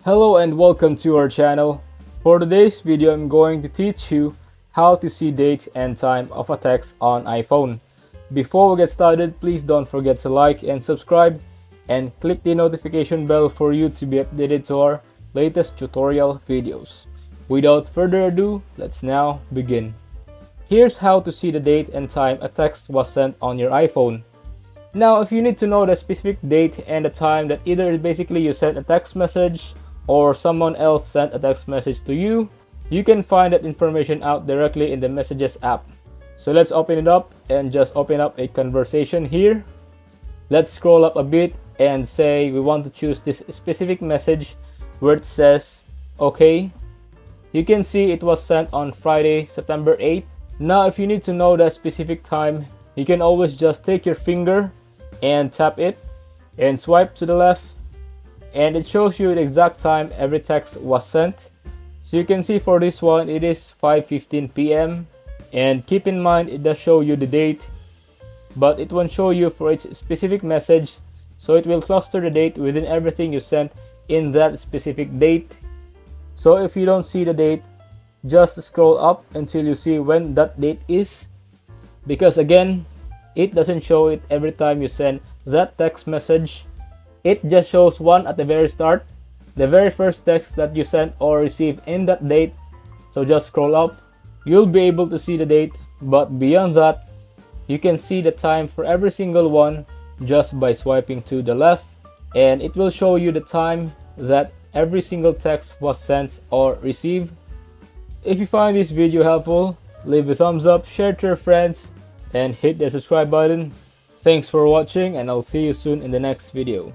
Hello and welcome to our channel. For today's video, I'm going to teach you how to see date and time of a text on iPhone. Before we get started, please don't forget to like and subscribe and click the notification bell for you to be updated to our latest tutorial videos. Without further ado, let's now begin. Here's how to see the date and time a text was sent on your iPhone. Now, if you need to know the specific date and the time that either basically you sent a text message or someone else sent a text message to you, you can find that information out directly in the Messages app. So let's open it up and just open up a conversation here. Let's scroll up a bit and say we want to choose this specific message where it says okay. You can see it was sent on Friday, September 8th. Now, if you need to know that specific time, you can always just take your finger and tap it and swipe to the left, and it shows you the exact time every text was sent. So you can see for this one, it is 5:15 p.m. and keep in mind it does show you the date, but it won't show you for each specific message, so it will cluster the date within everything you sent in that specific date. So if you don't see the date, just scroll up until you see when that date is, because again, it doesn't show it every time you send that text message. It just shows one at the very start, the very first text that you sent or received in that date. So just scroll up, you'll be able to see the date, but beyond that, you can see the time for every single one just by swiping to the left, and it will show you the time that every single text was sent or received. If you find this video helpful, leave a thumbs up, share it to your friends, and hit the subscribe button. Thanks for watching, and I'll see you soon in the next video.